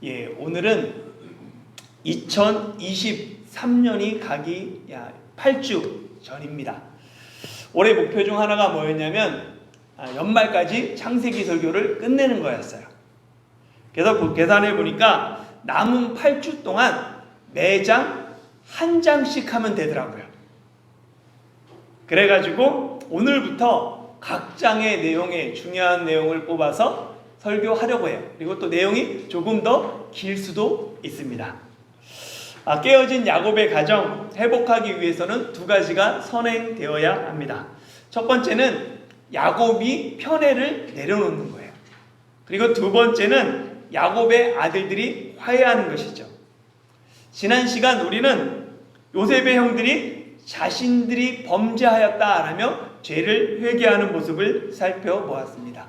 예, 오늘은 2023년이 가기 8주 전입니다. 올해 목표 중 하나가 뭐였냐면 연말까지 창세기 설교를 끝내는 거였어요. 그래서 계산해 보니까 남은 8주 동안 매장 한 장씩 하면 되더라고요. 그래가지고 오늘부터 각 장의 내용에 중요한 내용을 뽑아서 설교하려고 해요. 그리고 또 내용이 조금 더 길 수도 있습니다. 깨어진 야곱의 가정 회복하기 위해서는 두 가지가 선행되어야 합니다. 첫 번째는 야곱이 편애를 내려놓는 거예요. 그리고 두 번째는 야곱의 아들들이 화해하는 것이죠. 지난 시간 우리는 요셉의 형들이 자신들이 범죄하였다라며 죄를 회개하는 모습을 살펴보았습니다.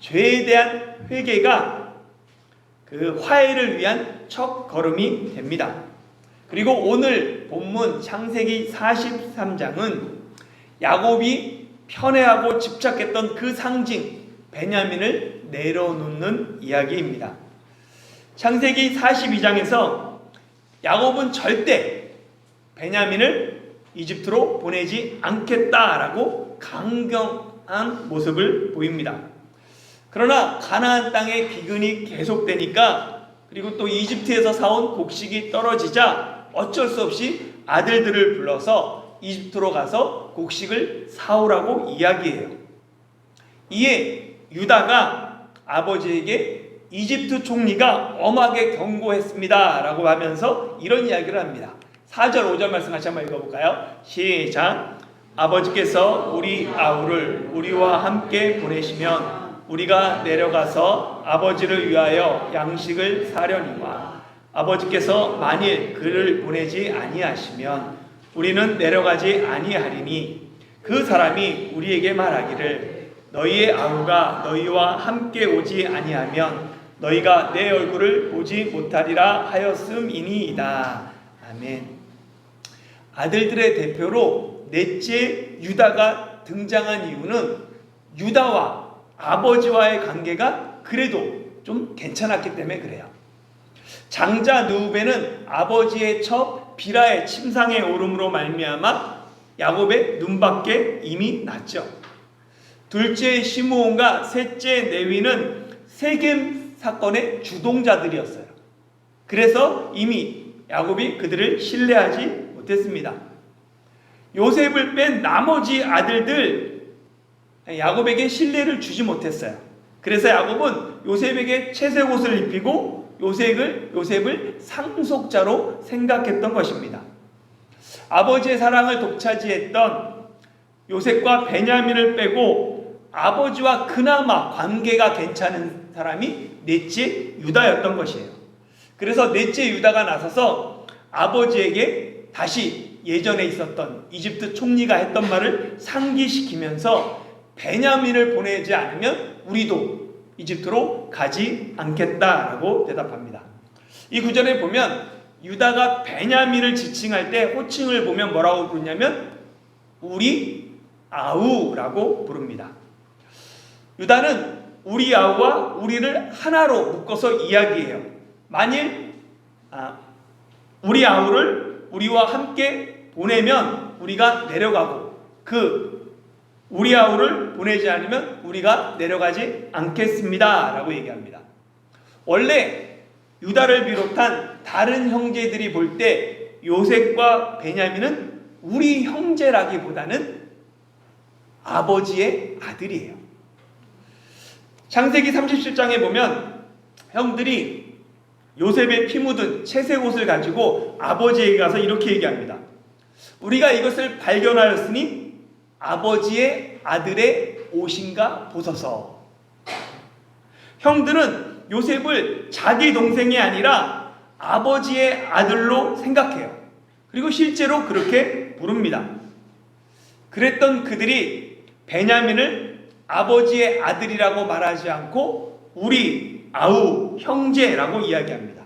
죄에 대한 회개가 그 화해를 위한 첫 걸음이 됩니다. 그리고 오늘 본문 창세기 43장은 야곱이 편애하고 집착했던 그 상징 베냐민을 내려놓는 이야기입니다. 창세기 42장에서 야곱은 절대 베냐민을 이집트로 보내지 않겠다라고 강경한 모습을 보입니다. 그러나 가나안 땅의 기근이 계속되니까, 그리고 또 이집트에서 사온 곡식이 떨어지자 어쩔 수 없이 아들들을 불러서 이집트로 가서 곡식을 사오라고 이야기해요. 이에 유다가 아버지에게 이집트 총리가 엄하게 경고했습니다 라고 하면서 이런 이야기를 합니다. 4절 5절 말씀 같이 한번 읽어볼까요? 시작. 아버지께서 우리 아우를 우리와 함께 보내시면 우리가 내려가서 아버지를 위하여 양식을 사려니와 아버지께서 만일 그를 보내지 아니하시면 우리는 내려가지 아니하리니 그 사람이 우리에게 말하기를 너희의 아우가 너희와 함께 오지 아니하면 너희가 내 얼굴을 보지 못하리라 하였음이니이다. 아멘. 아들들의 대표로 넷째 유다가 등장한 이유는 유다와 아버지와의 관계가 그래도 좀 괜찮았기 때문에 그래요. 장자 느우베는 아버지의 첩 비라의 침상에 오름으로 말미암아 야곱의 눈밖에 이미 났죠. 둘째 시므온과 셋째 레위는 세겜 사건의 주동자들이었어요. 그래서 이미 야곱이 그들을 신뢰하지 못했습니다. 요셉을 뺀 나머지 아들들 야곱에게 신뢰를 주지 못했어요. 그래서 야곱은 요셉에게 채색 옷을 입히고 요셉을 상속자로 생각했던 것입니다. 아버지의 사랑을 독차지했던 요셉과 베냐민을 빼고 아버지와 그나마 관계가 괜찮은 사람이 넷째 유다였던 것이에요. 그래서 넷째 유다가 나서서 아버지에게 다시 예전에 있었던 이집트 총리가 했던 말을 상기시키면서 베냐민을 보내지 않으면 우리도 이집트로 가지 않겠다라고 대답합니다. 이 구절에 보면 유다가 베냐민을 지칭할 때 호칭을 보면 뭐라고 부르냐면 우리 아우라고 부릅니다. 유다는 우리 아우와 우리를 하나로 묶어서 이야기해요. 만일 우리 아우를 우리와 함께 보내면 우리가 내려가고 우리 아우를 보내지 않으면 우리가 내려가지 않겠습니다 라고 얘기합니다. 원래 유다를 비롯한 다른 형제들이 볼 때 요셉과 베냐민은 우리 형제라기보다는 아버지의 아들이에요. 창세기 37장에 보면 형들이 요셉의 피 묻은 채색 옷을 가지고 아버지에게 가서 이렇게 얘기합니다. 우리가 이것을 발견하였으니 아버지의 아들의 옷인가 보소서. 형들은 요셉을 자기 동생이 아니라 아버지의 아들로 생각해요. 그리고 실제로 그렇게 부릅니다. 그랬던 그들이 베냐민을 아버지의 아들이라고 말하지 않고 우리 아우 형제라고 이야기합니다.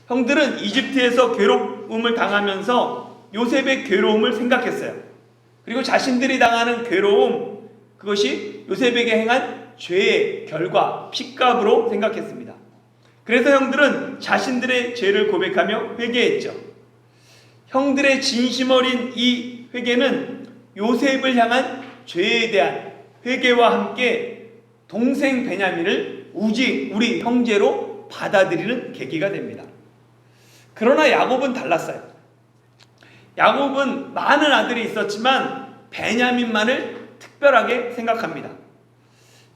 형들은 이집트에서 괴로움을 당하면서 요셉의 괴로움을 생각했어요. 그리고 자신들이 당하는 괴로움, 그것이 요셉에게 행한 죄의 결과, 핏값으로 생각했습니다. 그래서 형들은 자신들의 죄를 고백하며 회개했죠. 형들의 진심 어린 이 회개는 요셉을 향한 죄에 대한 회개와 함께 동생 베냐민을 우리 형제로 받아들이는 계기가 됩니다. 그러나 야곱은 달랐어요. 야곱은 많은 아들이 있었지만 베냐민만을 특별하게 생각합니다.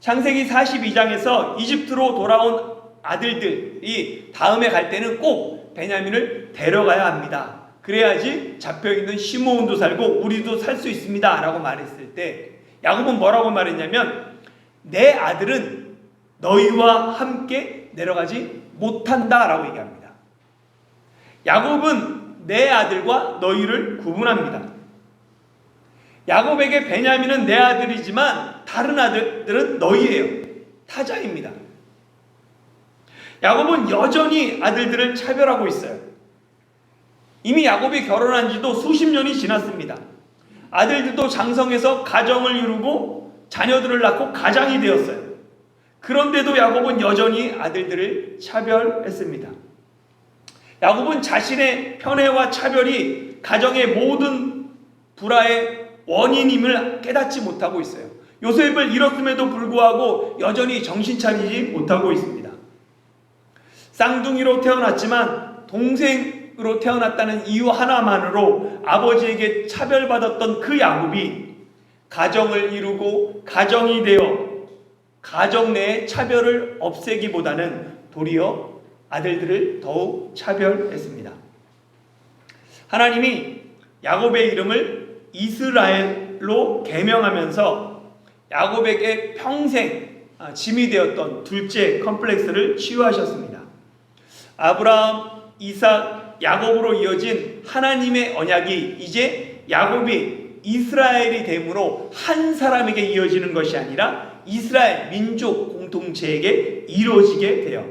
창세기 42장에서 이집트로 돌아온 아들들이 다음에 갈 때는 꼭 베냐민을 데려가야 합니다. 그래야지 잡혀있는 시므온도 살고 우리도 살 수 있습니다 라고 말했을 때 야곱은 뭐라고 말했냐면 내 아들은 너희와 함께 내려가지 못한다 라고 얘기합니다. 야곱은 내 아들과 너희를 구분합니다. 야곱에게 베냐민은 내 아들이지만 다른 아들들은 너희예요. 타자입니다. 야곱은 여전히 아들들을 차별하고 있어요. 이미 야곱이 결혼한 지도 수십 년이 지났습니다. 아들들도 장성해서 가정을 이루고 자녀들을 낳고 가장이 되었어요. 그런데도 야곱은 여전히 아들들을 차별했습니다. 야곱은 자신의 편애와 차별이 가정의 모든 불화의 원인임을 깨닫지 못하고 있어요. 요셉을 잃었음에도 불구하고 여전히 정신 차리지 못하고 있습니다. 쌍둥이로 태어났지만 동생으로 태어났다는 이유 하나만으로 아버지에게 차별받았던 그 야곱이 가정을 이루고 가정이 되어 가정 내의 차별을 없애기보다는 도리어 아들들을 더욱 차별했습니다. 하나님이 야곱의 이름을 이스라엘로 개명하면서 야곱에게 평생 짐이 되었던 둘째 컴플렉스를 치유하셨습니다. 아브라함, 이삭, 야곱으로 이어진 하나님의 언약이 이제 야곱이 이스라엘이 됨으로 한 사람에게 이어지는 것이 아니라 이스라엘 민족 공동체에게 이루어지게 돼요.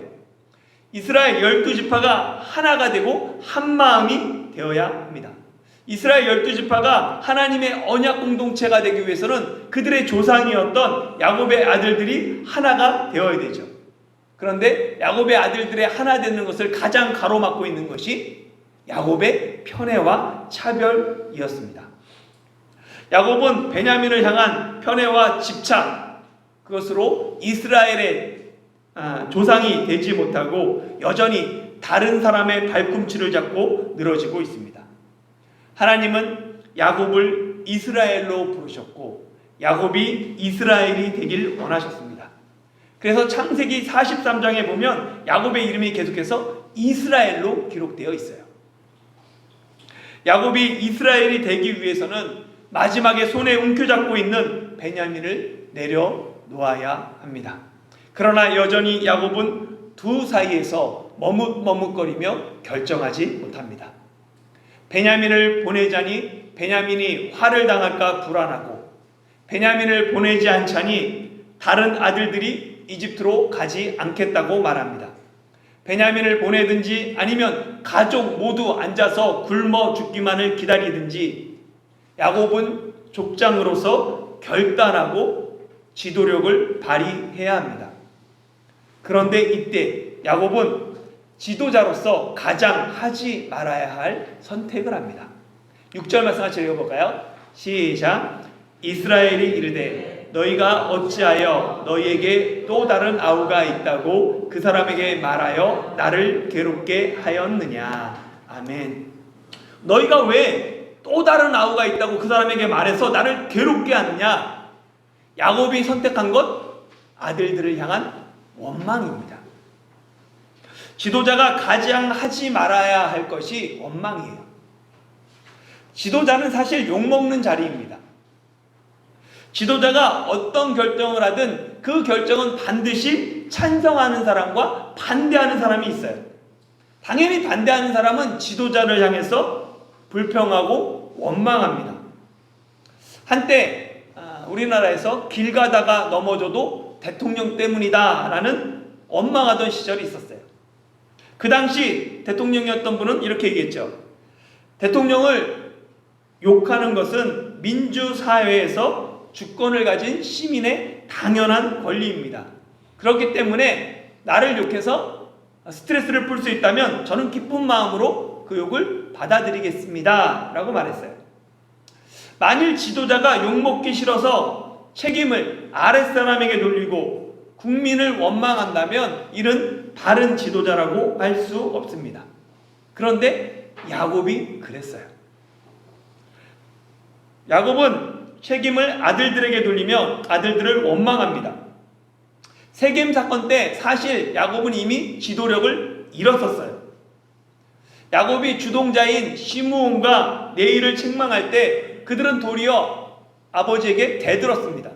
이스라엘 12지파가 하나가 되고 한 마음이 되어야 합니다. 이스라엘 12지파가 하나님의 언약 공동체가 되기 위해서는 그들의 조상이었던 야곱의 아들들이 하나가 되어야 되죠. 그런데 야곱의 아들들의 하나 되는 것을 가장 가로막고 있는 것이 야곱의 편애와 차별이었습니다. 야곱은 베냐민을 향한 편애와 집착, 그것으로 이스라엘의 조상이 되지 못하고 여전히 다른 사람의 발꿈치를 잡고 늘어지고 있습니다. 하나님은 야곱을 이스라엘로 부르셨고 야곱이 이스라엘이 되길 원하셨습니다. 그래서 창세기 43장에 보면 야곱의 이름이 계속해서 이스라엘로 기록되어 있어요. 야곱이 이스라엘이 되기 위해서는 마지막에 손에 움켜잡고 있는 베냐민을 내려놓아야 합니다. 그러나 여전히 야곱은 두 사이에서 머뭇머뭇거리며 결정하지 못합니다. 베냐민을 보내자니 베냐민이 화를 당할까 불안하고 베냐민을 보내지 않자니 다른 아들들이 이집트로 가지 않겠다고 말합니다. 베냐민을 보내든지 아니면 가족 모두 앉아서 굶어 죽기만을 기다리든지 야곱은 족장으로서 결단하고 지도력을 발휘해야 합니다. 그런데 이때 야곱은 지도자로서 가장 하지 말아야 할 선택을 합니다. 6절 말씀 같이 읽어볼까요? 시작. 이스라엘이 이르되 너희가 어찌하여 너희에게 또 다른 아우가 있다고 그 사람에게 말하여 나를 괴롭게 하였느냐. 아멘. 너희가 왜 또 다른 아우가 있다고 그 사람에게 말해서 나를 괴롭게 하느냐. 야곱이 선택한 것 아들들을 향한 원망입니다. 지도자가 가장 하지 말아야 할 것이 원망이에요. 지도자는 사실 욕먹는 자리입니다. 지도자가 어떤 결정을 하든 그 결정은 반드시 찬성하는 사람과 반대하는 사람이 있어요. 당연히 반대하는 사람은 지도자를 향해서 불평하고 원망합니다. 한때 우리나라에서 길 가다가 넘어져도 대통령 때문이다 라는 원망하던 시절이 있었어요. 그 당시 대통령이었던 분은 이렇게 얘기했죠. 대통령을 욕하는 것은 민주사회에서 주권을 가진 시민의 당연한 권리입니다. 그렇기 때문에 나를 욕해서 스트레스를 풀 수 있다면 저는 기쁜 마음으로 그 욕을 받아들이겠습니다 라고 말했어요. 만일 지도자가 욕먹기 싫어서 책임을 아랫사람에게 돌리고 국민을 원망한다면 이는 바른 지도자라고 할 수 없습니다. 그런데 야곱이 그랬어요. 야곱은 책임을 아들들에게 돌리며 아들들을 원망합니다. 세겜 사건 때 사실 야곱은 이미 지도력을 잃었었어요. 야곱이 주동자인 시므온과 네일을 책망할 때 그들은 도리어 아버지에게 대들었습니다.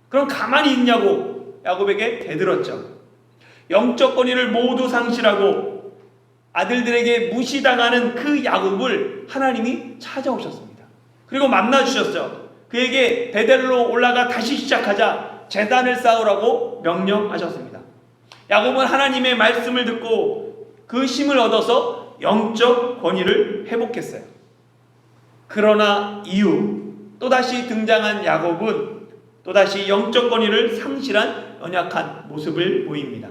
그럼 가만히 있냐고 야곱에게 대들었죠. 영적 권위를 모두 상실하고 아들들에게 무시당하는 그 야곱을 하나님이 찾아오셨습니다. 그리고 만나주셨죠. 그에게 베델로 올라가 다시 시작하자 제단을 쌓으라고 명령하셨습니다. 야곱은 하나님의 말씀을 듣고 그 힘을 얻어서 영적 권위를 회복했어요. 그러나 이후 또다시 등장한 야곱은 또다시 영적 권위를 상실한 연약한 모습을 보입니다.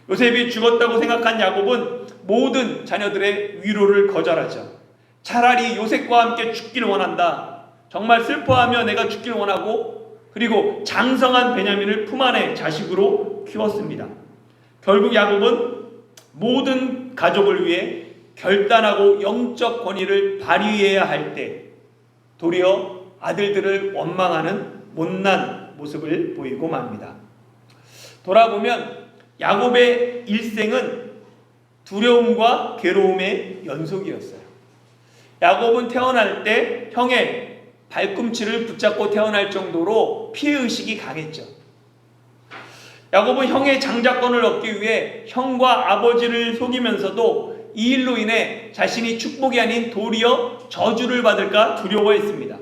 요셉이 죽었다고 생각한 야곱은 모든 자녀들의 위로를 거절하죠. 차라리 요셉과 함께 죽기를 원한다. 정말 슬퍼하며 내가 죽기를 원하고 그리고 장성한 베냐민을 품 안에 자식으로 키웠습니다. 결국 야곱은 모든 가족을 위해 결단하고 영적 권위를 발휘해야 할 때 도리어 아들들을 원망하는 못난 모습을 보이고 맙니다. 돌아보면 야곱의 일생은 두려움과 괴로움의 연속이었어요. 야곱은 태어날 때 형의 발꿈치를 붙잡고 태어날 정도로 피해의식이 강했죠. 야곱은 형의 장자권을 얻기 위해 형과 아버지를 속이면서도 이 일로 인해 자신이 축복이 아닌 도리어 저주를 받을까 두려워했습니다.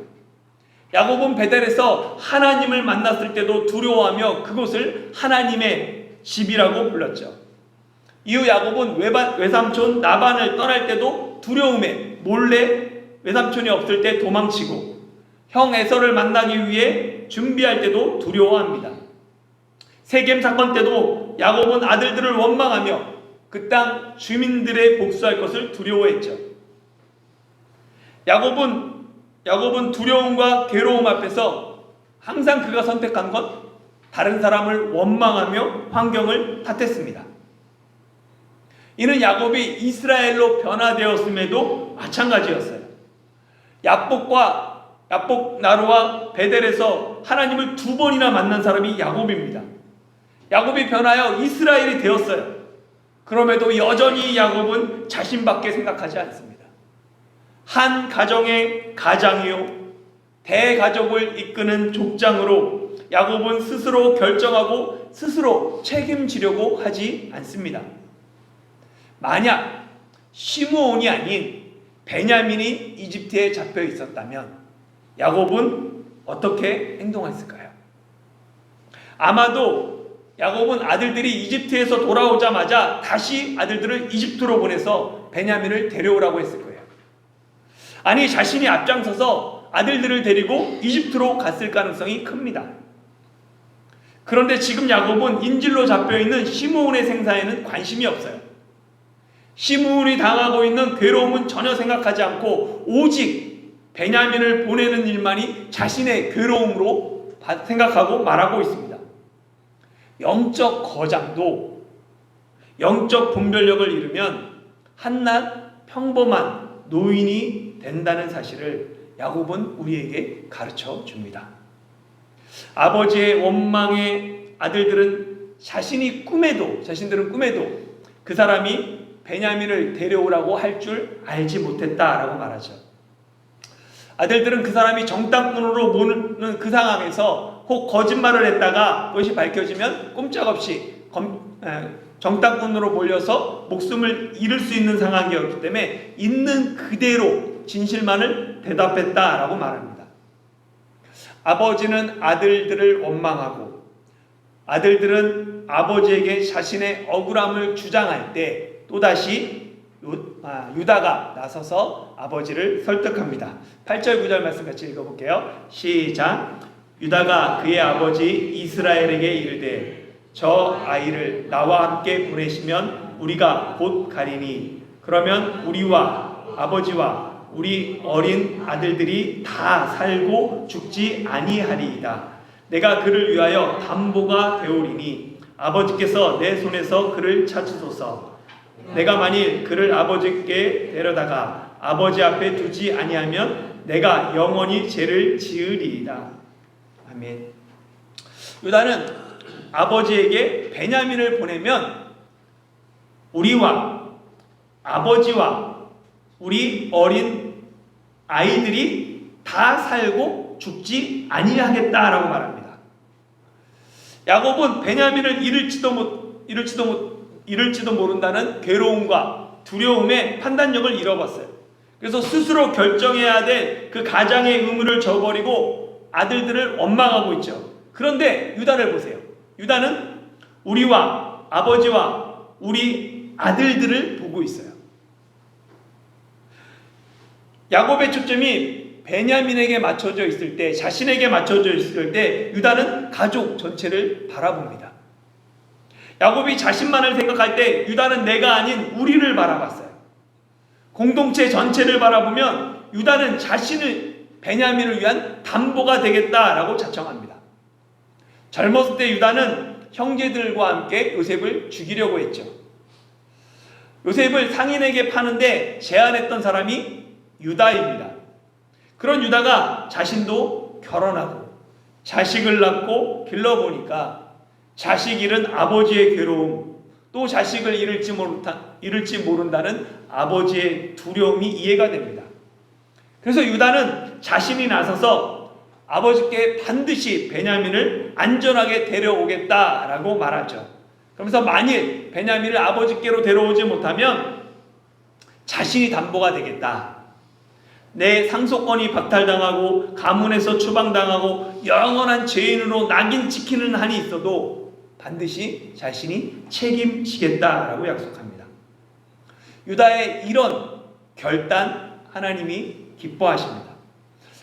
야곱은 베델에서 하나님을 만났을 때도 두려워하며 그곳을 하나님의 집이라고 불렀죠. 이후 야곱은 외삼촌 나반을 떠날 때도 두려움에 몰래 외삼촌이 없을 때 도망치고 형 에서를 만나기 위해 준비할 때도 두려워합니다. 세겜 사건 때도 야곱은 아들들을 원망하며 그 땅 주민들의 복수할 것을 두려워했죠. 야곱은 두려움과 괴로움 앞에서 항상 그가 선택한 건 다른 사람을 원망하며 환경을 탓했습니다. 이는 야곱이 이스라엘로 변화되었음에도 마찬가지였어요. 야복 나루와 베델에서 하나님을 2번이나 만난 사람이 야곱입니다. 야곱이 변하여 이스라엘이 되었어요. 그럼에도 여전히 야곱은 자신밖에 생각하지 않습니다. 한 가정의 가장이요 대가족을 이끄는 족장으로 야곱은 스스로 결정하고 스스로 책임지려고 하지 않습니다. 만약 시므온이 아닌 베냐민이 이집트에 잡혀 있었다면 야곱은 어떻게 행동했을까요? 아마도 야곱은 아들들이 이집트에서 돌아오자마자 다시 아들들을 이집트로 보내서 베냐민을 데려오라고 했을 거예요. 아니 자신이 앞장서서 아들들을 데리고 이집트로 갔을 가능성이 큽니다. 그런데 지금 야곱은 인질로 잡혀있는 시므온의 생사에는 관심이 없어요. 시므온이 당하고 있는 괴로움은 전혀 생각하지 않고 오직 베냐민을 보내는 일만이 자신의 괴로움으로 생각하고 말하고 있습니다. 영적 거장도 영적 분별력을 잃으면 한낱 평범한 노인이 된다는 사실을 야곱은 우리에게 가르쳐 줍니다. 아버지의 원망의 아들들은 자신들은 꿈에도 그 사람이 베냐민을 데려오라고 할 줄 알지 못했다라고 말하죠. 아들들은 그 사람이 정탐꾼으로 모는 그 상황에서 혹 거짓말을 했다가 그것이 밝혀지면 꼼짝없이 정탐꾼으로 몰려서 목숨을 잃을 수 있는 상황이었기 때문에 있는 그대로 진실만을 대답했다라고 말합니다. 아버지는 아들들을 원망하고 아들들은 아버지에게 자신의 억울함을 주장할 때 또다시 유다가 나서서 아버지를 설득합니다. 8절 9절 말씀 같이 읽어볼게요. 시작. 유다가 그의 아버지 이스라엘에게 이르되 저 아이를 나와 함께 보내시면 우리가 곧 가리니 그러면 우리와 아버지와 우리 어린 아들들이 다 살고 죽지 아니하리이다. 내가 그를 위하여 담보가 되오리니 아버지께서 내 손에서 그를 찾으소서. 내가 만일 그를 아버지께 데려다가 아버지 앞에 두지 아니하면 내가 영원히 죄를 지으리이다. 아멘. 유다는 아버지에게 베냐민을 보내면 우리와 아버지와 우리 어린 아이들이 다 살고 죽지 아니하겠다라고 말합니다. 야곱은 베냐민을 잃을지도 모른다는 괴로움과 두려움에 판단력을 잃어봤어요. 그래서 스스로 결정해야 될 그 가장의 의무를 저버리고 아들들을 원망하고 있죠. 그런데 유다를 보세요. 유다는 우리와 아버지와 우리 아들들을 보고 있어요. 야곱의 초점이 베냐민에게 맞춰져 있을 때, 자신에게 맞춰져 있을 때 유다는 가족 전체를 바라봅니다. 야곱이 자신만을 생각할 때 유다는 내가 아닌 우리를 바라봤어요. 공동체 전체를 바라보면 유다는 자신을 베냐민을 위한 담보가 되겠다라고 자청합니다. 젊었을 때 유다는 형제들과 함께 요셉을 죽이려고 했죠. 요셉을 상인에게 파는데 제안했던 사람이 유다입니다. 그런 유다가 자신도 결혼하고 자식을 낳고 길러보니까 자식 잃은 아버지의 괴로움, 또 자식을 잃을지 모른다는 아버지의 두려움이 이해가 됩니다. 그래서 유다는 자신이 나서서 아버지께 반드시 베냐민을 안전하게 데려오겠다라고 말하죠. 그러면서 만일 베냐민을 아버지께로 데려오지 못하면 자신이 담보가 되겠다. 내 상속권이 박탈당하고 가문에서 추방당하고 영원한 죄인으로 낙인 찍히는 한이 있어도 반드시 자신이 책임지겠다라고 약속합니다. 유다의 이런 결단 하나님이 기뻐하십니다.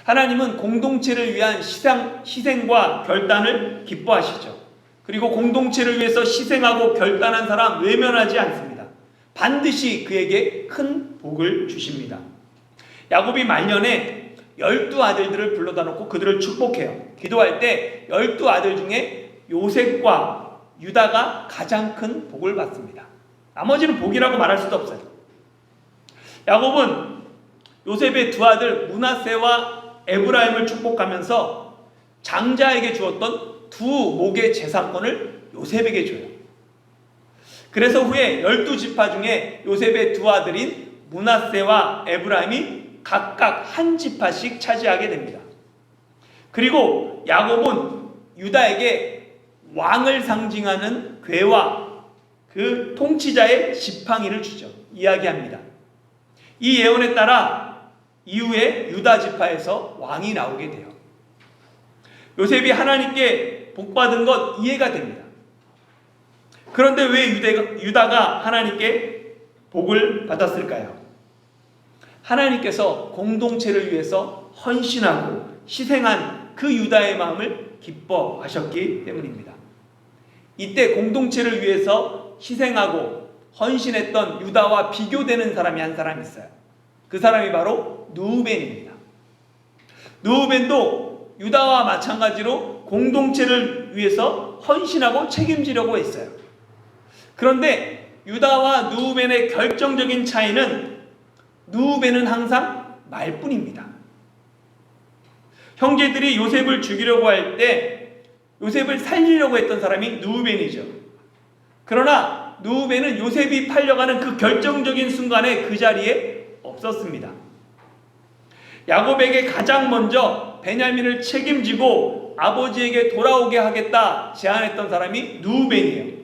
하나님은 공동체를 위한 희생과 결단을 기뻐하시죠. 그리고 공동체를 위해서 희생하고 결단한 사람 외면하지 않습니다. 반드시 그에게 큰 복을 주십니다. 야곱이 말년에 12아들들을 불러다 놓고 그들을 축복해요. 기도할 때 12아들 중에 요셉과 유다가 가장 큰 복을 받습니다. 나머지는 복이라고 말할 수도 없어요. 야곱은 요셉의 두 아들 므낫세와 에브라임을 축복하면서 장자에게 주었던 두 목의 재산권을 요셉에게 줘요. 그래서 후에 12지파 중에 요셉의 두 아들인 므낫세와 에브라임이 각각 한 지파씩 차지하게 됩니다. 그리고 야곱은 유다에게 왕을 상징하는 궤와 그 통치자의 지팡이를 주죠. 이야기합니다. 이 예언에 따라 이후에 유다 지파에서 왕이 나오게 돼요. 요셉이 하나님께 복받은 것 이해가 됩니다. 그런데 왜 유다가 하나님께 복을 받았을까요? 하나님께서 공동체를 위해서 헌신하고 희생한 그 유다의 마음을 기뻐하셨기 때문입니다. 이때 공동체를 위해서 희생하고 헌신했던 유다와 비교되는 사람이 한 사람 있어요. 그 사람이 바로 르우벤입니다. 르우벤도 유다와 마찬가지로 공동체를 위해서 헌신하고 책임지려고 했어요. 그런데 유다와 르우벤의 결정적인 차이는 르우벤은 항상 말뿐입니다. 형제들이 요셉을 죽이려고 할 때 요셉을 살리려고 했던 사람이 르우벤이죠. 그러나 르우벤은 요셉이 팔려가는 그 결정적인 순간에 그 자리에 없었습니다. 야곱에게 가장 먼저 베냐민을 책임지고 아버지에게 돌아오게 하겠다 제안했던 사람이 르우벤이에요.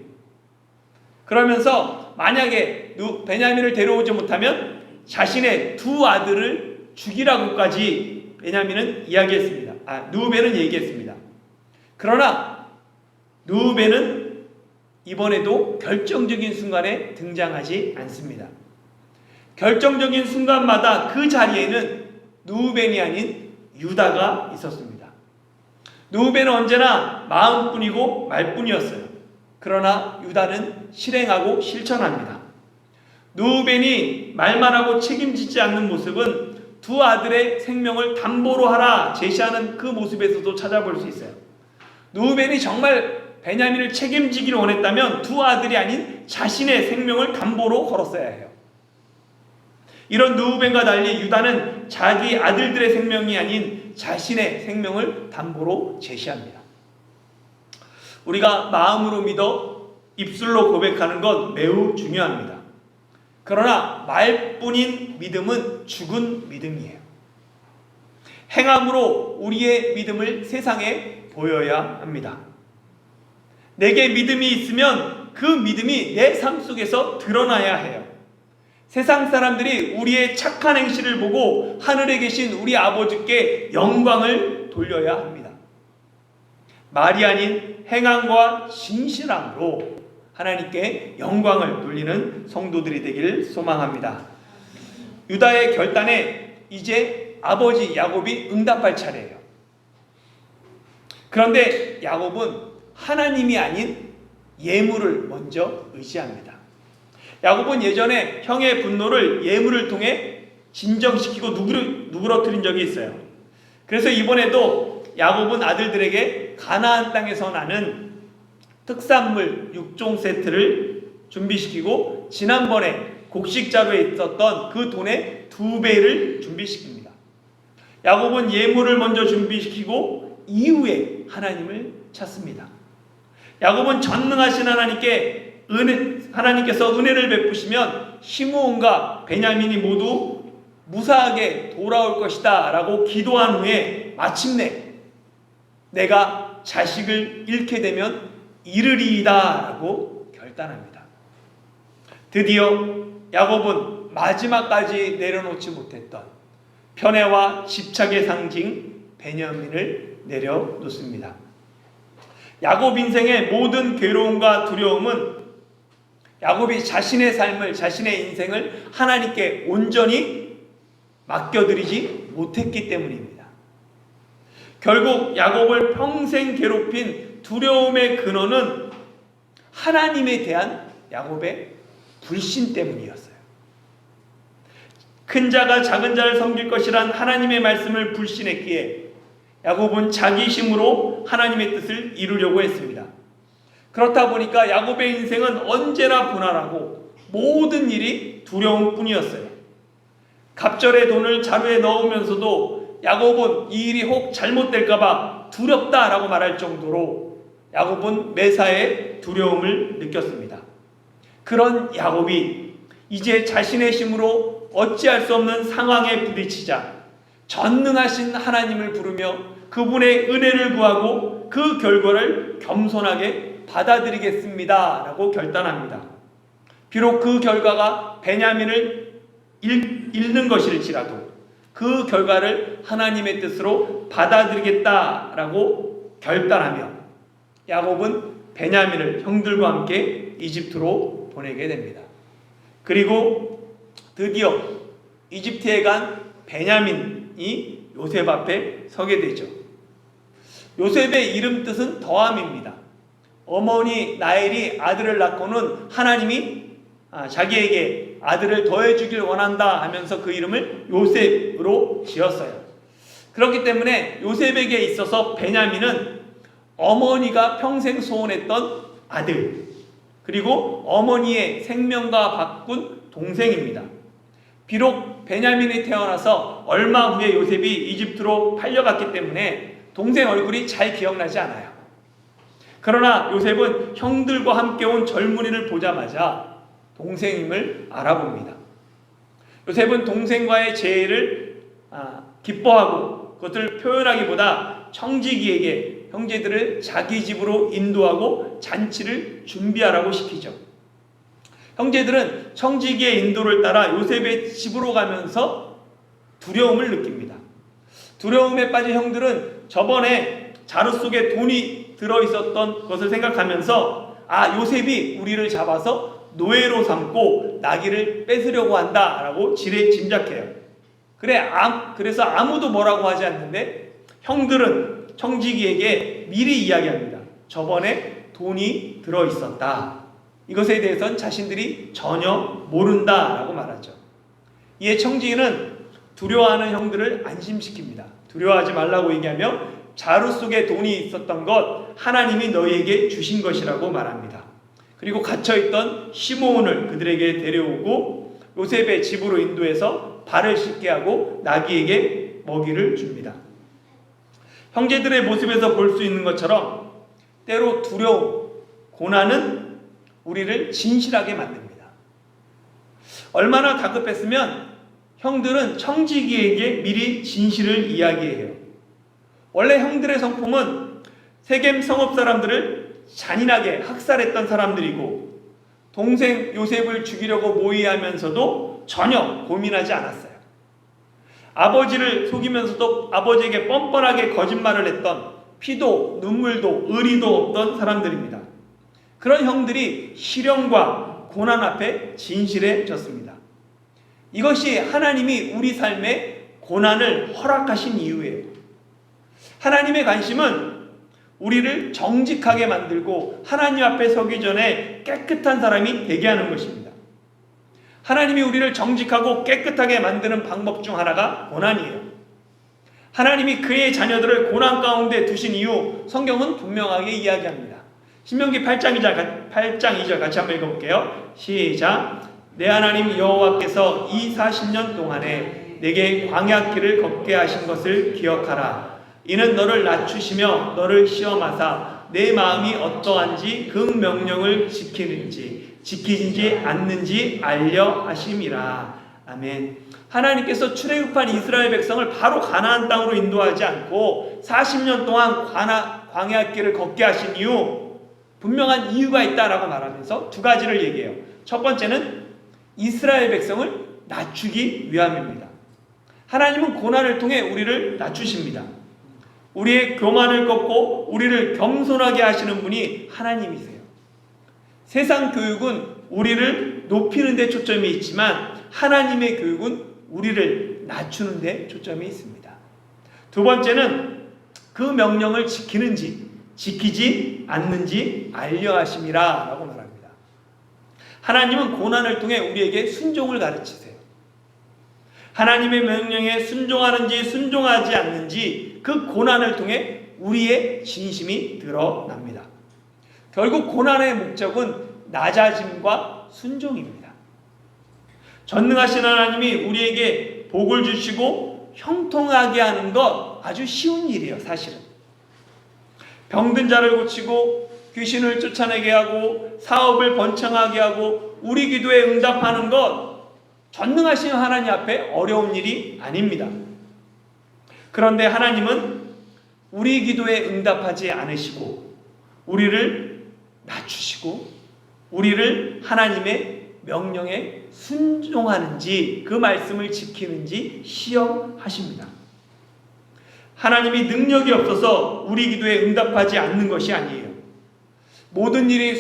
그러면서 만약에 베냐민을 데려오지 못하면 자신의 두 아들을 죽이라고까지 르우벤은 얘기했습니다. 그러나 르우벤은 이번에도 결정적인 순간에 등장하지 않습니다. 결정적인 순간마다 그 자리에는 르우벤이 아닌 유다가 있었습니다. 르우벤은 언제나 마음뿐이고 말뿐이었어요. 그러나 유다는 실행하고 실천합니다. 르우벤이 말만 하고 책임지지 않는 모습은 두 아들의 생명을 담보로 하라 제시하는 그 모습에서도 찾아볼 수 있어요. 르우벤이 정말 베냐민을 책임지기를 원했다면 두 아들이 아닌 자신의 생명을 담보로 걸었어야 해요. 이런 르우벤과 달리 유다는 자기 아들들의 생명이 아닌 자신의 생명을 담보로 제시합니다. 우리가 마음으로 믿어 입술로 고백하는 건 매우 중요합니다. 그러나 말뿐인 믿음은 죽은 믿음이에요. 행함으로 우리의 믿음을 세상에 보여야 합니다. 내게 믿음이 있으면 그 믿음이 내 삶 속에서 드러나야 해요. 세상 사람들이 우리의 착한 행실을 보고 하늘에 계신 우리 아버지께 영광을 돌려야 합니다. 말이 아닌 행함과 진실함으로 하나님께 영광을 돌리는 성도들이 되길 소망합니다. 유다의 결단에 이제 아버지 야곱이 응답할 차례예요. 그런데 야곱은 하나님이 아닌 예물을 먼저 의지합니다. 야곱은 예전에 형의 분노를 예물을 통해 진정시키고 누그러뜨린 적이 있어요. 그래서 이번에도 야곱은 아들들에게 가나안 땅에서 나는 특산물 6종 세트를 준비시키고 지난번에 곡식자루에 있었던 그 돈의 2배를 준비시킵니다. 야곱은 예물을 먼저 준비시키고 이후에 하나님을 찾습니다. 야곱은 전능하신 하나님께서 은혜를 베푸시면 시므온과 베냐민이 모두 무사하게 돌아올 것이다 라고 기도한 후에 마침내 내가 자식을 잃게 되면 이르리이다 라고 결단합니다. 드디어 야곱은 마지막까지 내려놓지 못했던 편애와 집착의 상징 베냐민을 내려놓습니다. 야곱 인생의 모든 괴로움과 두려움은 야곱이 자신의 삶을, 자신의 인생을 하나님께 온전히 맡겨드리지 못했기 때문입니다. 결국 야곱을 평생 괴롭힌 두려움의 근원은 하나님에 대한 야곱의 불신 때문이었어요. 큰 자가 작은 자를 섬길 것이란 하나님의 말씀을 불신했기에 야곱은 자기 힘으로 하나님의 뜻을 이루려고 했습니다. 그렇다 보니까 야곱의 인생은 언제나 분할하고 모든 일이 두려움 뿐이었어요. 갑절의 돈을 자루에 넣으면서도 야곱은 이 일이 혹 잘못될까봐 두렵다라고 말할 정도로 야곱은 매사에 두려움을 느꼈습니다. 그런 야곱이 이제 자신의 힘으로 어찌할 수 없는 상황에 부딪히자 전능하신 하나님을 부르며 그분의 은혜를 구하고 그 결과를 겸손하게 받아들이겠습니다 라고 결단합니다. 비록 그 결과가 베냐민을 잃는 것일지라도 그 결과를 하나님의 뜻으로 받아들이겠다라고 결단하며 야곱은 베냐민을 형들과 함께 이집트로 보내게 됩니다. 그리고 드디어 이집트에 간 베냐민이 요셉 앞에 서게 되죠. 요셉의 이름 뜻은 더함입니다. 어머니 나엘이 아들을 낳고는 하나님이 자기에게 아들을 더해주길 원한다 하면서 그 이름을 요셉으로 지었어요. 그렇기 때문에 요셉에게 있어서 베냐민은 어머니가 평생 소원했던 아들, 그리고 어머니의 생명과 바꾼 동생입니다. 비록 베냐민이 태어나서 얼마 후에 요셉이 이집트로 팔려갔기 때문에 동생 얼굴이 잘 기억나지 않아요. 그러나 요셉은 형들과 함께 온 젊은이를 보자마자 동생임을 알아봅니다. 요셉은 동생과의 재회를 기뻐하고 그것을 표현하기보다 청지기에게 형제들을 자기 집으로 인도하고 잔치를 준비하라고 시키죠. 형제들은 청지기의 인도를 따라 요셉의 집으로 가면서 두려움을 느낍니다. 두려움에 빠진 형들은 저번에 자루 속에 돈이 들어있었던 것을 생각하면서 요셉이 우리를 잡아서 노예로 삼고 나귀를 뺏으려고 한다라고 짐작해요. 그래서 아무도 뭐라고 하지 않는데 형들은 청지기에게 미리 이야기합니다. 저번에 돈이 들어있었다. 이것에 대해서는 자신들이 전혀 모른다라고 말하죠. 이에 청지기는 두려워하는 형들을 안심시킵니다. 두려워하지 말라고 얘기하며 자루 속에 돈이 있었던 것 하나님이 너희에게 주신 것이라고 말합니다. 그리고 갇혀있던 시므온을 그들에게 데려오고 요셉의 집으로 인도해서 발을 씻게 하고 나귀에게 먹이를 줍니다. 형제들의 모습에서 볼 수 있는 것처럼 때로 두려움, 고난은 우리를 진실하게 만듭니다. 얼마나 다급했으면 형들은 청지기에게 미리 진실을 이야기해요. 원래 형들의 성품은 세겜 성읍 사람들을 잔인하게 학살했던 사람들이고 동생 요셉을 죽이려고 모의하면서도 전혀 고민하지 않았어요. 아버지를 속이면서도 아버지에게 뻔뻔하게 거짓말을 했던 피도 눈물도 의리도 없던 사람들입니다. 그런 형들이 시련과 고난 앞에 진실해졌습니다. 이것이 하나님이 우리 삶에 고난을 허락하신 이유예요. 하나님의 관심은 우리를 정직하게 만들고 하나님 앞에 서기 전에 깨끗한 사람이 되게 하는 것입니다. 하나님이 우리를 정직하고 깨끗하게 만드는 방법 중 하나가 고난이에요. 하나님이 그의 자녀들을 고난 가운데 두신 이유 성경은 분명하게 이야기합니다. 신명기 8장 2절 같이 한번 읽어볼게요. 시작. 내 하나님 여호와께서 이 40년 동안에 내게 광야길을 걷게 하신 것을 기억하라. 이는 너를 낮추시며 너를 시험하사 내 마음이 어떠한지 그 명령을 지키는지 않는지 알려 하심이라. 아멘. 하나님께서 출애굽한 이스라엘 백성을 바로 가나안 땅으로 인도하지 않고 40년 동안 광야길을 걷게 하신 이유, 분명한 이유가 있다라고 말하면서 두 가지를 얘기해요. 첫 번째는 이스라엘 백성을 낮추기 위함입니다. 하나님은 고난을 통해 우리를 낮추십니다. 우리의 교만을 꺾고 우리를 겸손하게 하시는 분이 하나님이세요. 세상 교육은 우리를 높이는 데 초점이 있지만 하나님의 교육은 우리를 낮추는 데 초점이 있습니다. 두 번째는 그 명령을 지키는지 지키지 않는지 알려 하심이라 라고 말합니다. 하나님은 고난을 통해 우리에게 순종을 가르치세요. 하나님의 명령에 순종하는지 순종하지 않는지 그 고난을 통해 우리의 진심이 드러납니다. 결국 고난의 목적은 낮아짐과 순종입니다. 전능하신 하나님이 우리에게 복을 주시고 형통하게 하는 것 아주 쉬운 일이에요. 사실은 병든 자를 고치고 귀신을 쫓아내게 하고 사업을 번창하게 하고 우리 기도에 응답하는 것 전능하신 하나님 앞에 어려운 일이 아닙니다. 그런데 하나님은 우리 기도에 응답하지 않으시고 우리를 낮추시고 우리를 하나님의 명령에 순종하는지 그 말씀을 지키는지 시험하십니다. 하나님이 능력이 없어서 우리 기도에 응답하지 않는 것이 아니에요. 모든 일이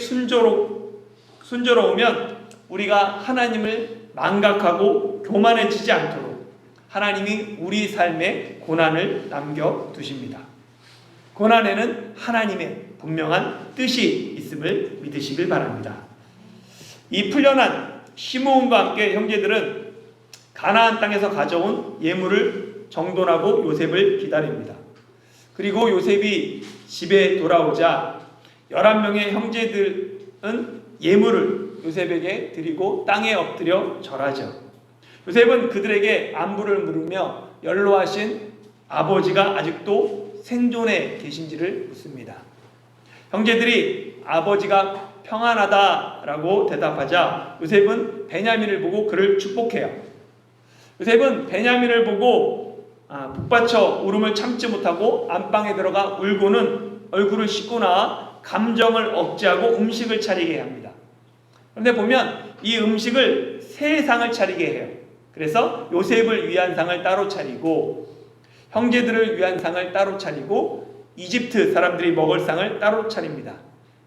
순조로우면 우리가 하나님을 망각하고 교만해지지 않도록 하나님이 우리 삶에 고난을 남겨두십니다. 고난에는 하나님의 분명한 뜻이 있음을 믿으시길 바랍니다. 이 풀려난 시므온과 함께 형제들은 가나안 땅에서 가져온 예물을 정돈하고 요셉을 기다립니다. 그리고 요셉이 집에 돌아오자 11명의 형제들은 예물을 요셉에게 드리고 땅에 엎드려 절하죠. 요셉은 그들에게 안부를 물으며 연로하신 아버지가 아직도 생존해 계신지를 묻습니다. 형제들이 아버지가 평안하다라고 대답하자 요셉은 베냐민을 보고 그를 축복해요. 요셉은 베냐민을 보고 북받쳐 울음을 참지 못하고 안방에 들어가 울고는 얼굴을 씻고 나와 감정을 억제하고 음식을 차리게 합니다. 그런데 보면 이 음식을 세 상을 차리게 해요. 그래서 요셉을 위한 상을 따로 차리고 형제들을 위한 상을 따로 차리고 이집트 사람들이 먹을 상을 따로 차립니다.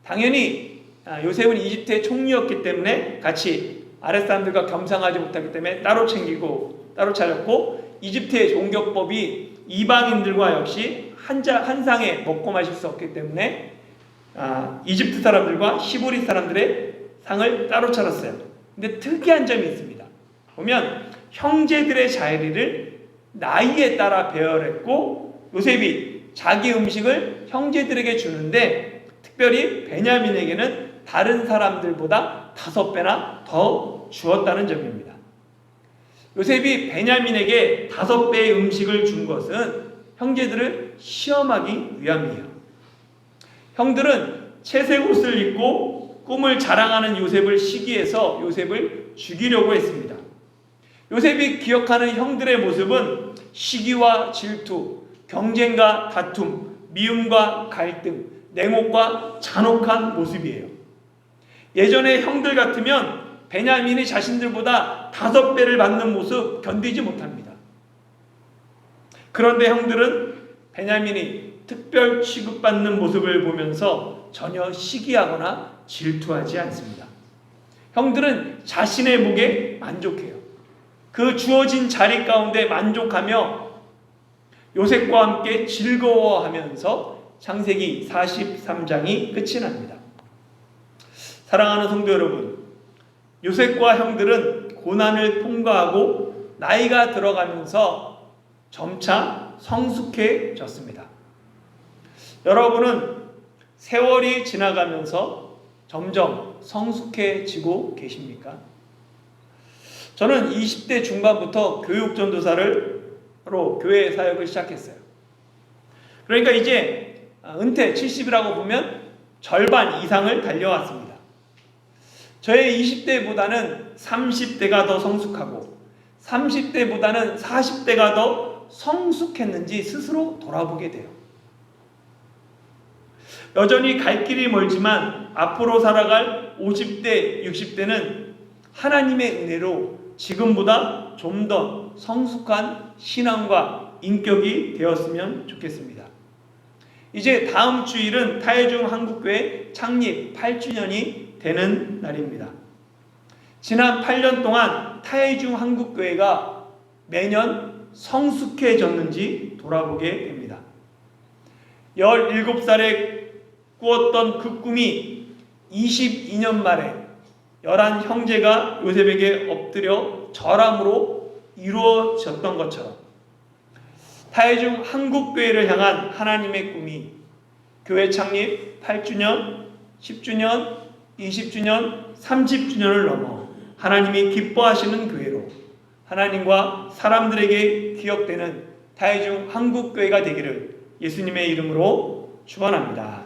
당연히 요셉은 이집트의 총리였기 때문에 같이 아랫사람들과 겸상하지 못하기 때문에 따로 챙기고 따로 차렸고 이집트의 종교법이 이방인들과 역시 한 상에 먹고 마실 수 없기 때문에 이집트 사람들과 히브리 사람들의 상을 따로 차렸어요. 근데 특이한 점이 있습니다. 보면 형제들의 자리를 나이에 따라 배열했고 요셉이 자기 음식을 형제들에게 주는데 특별히 베냐민에게는 다른 사람들보다 5배나 더 주었다는 점입니다. 요셉이 베냐민에게 5배의 음식을 준 것은 형제들을 시험하기 위함이에요. 형들은 채색 옷을 입고 꿈을 자랑하는 요셉을 시기해서 요셉을 죽이려고 했습니다. 요셉이 기억하는 형들의 모습은 시기와 질투, 경쟁과 다툼, 미움과 갈등, 냉혹과 잔혹한 모습이에요. 예전에 형들 같으면 베냐민이 자신들보다 5배를 받는 모습 견디지 못합니다. 그런데 형들은 베냐민이 특별 취급받는 모습을 보면서 전혀 시기하거나 질투하지 않습니다. 형들은 자신의 목에 만족해요. 그 주어진 자리 가운데 만족하며 요셉과 함께 즐거워하면서 창세기 43장이 끝이 납니다. 사랑하는 성도 여러분, 요셉과 형들은 고난을 통과하고 나이가 들어가면서 점차 성숙해졌습니다. 여러분은 세월이 지나가면서 점점 성숙해지고 계십니까? 저는 20대 중반부터 교육전도사로 교회 사역을 시작했어요. 그러니까 이제 은퇴 70이라고 보면 절반 이상을 달려왔습니다. 저의 20대보다는 30대가 더 성숙하고 30대보다는 40대가 더 성숙했는지 스스로 돌아보게 돼요. 여전히 갈 길이 멀지만 앞으로 살아갈 50대, 60대는 하나님의 은혜로 지금보다 좀 더 성숙한 신앙과 인격이 되었으면 좋겠습니다. 이제 다음 주일은 타해중 한국교회 창립 8주년이 되는 날입니다. 지난 8년 동안 타해중 한국교회가 매년 성숙해졌는지 돌아보게 됩니다. 17살에 꾸었던 그 꿈이 22년 만에 11 형제가 요셉에게 엎드려 절함으로 이루어졌던 것처럼 타해중 한국교회를 향한 하나님의 꿈이 교회 창립 8주년, 10주년, 20주년, 30주년을 넘어 하나님이 기뻐하시는 교회로 하나님과 사람들에게 기억되는 타해중 한국교회가 되기를 예수님의 이름으로 축원합니다.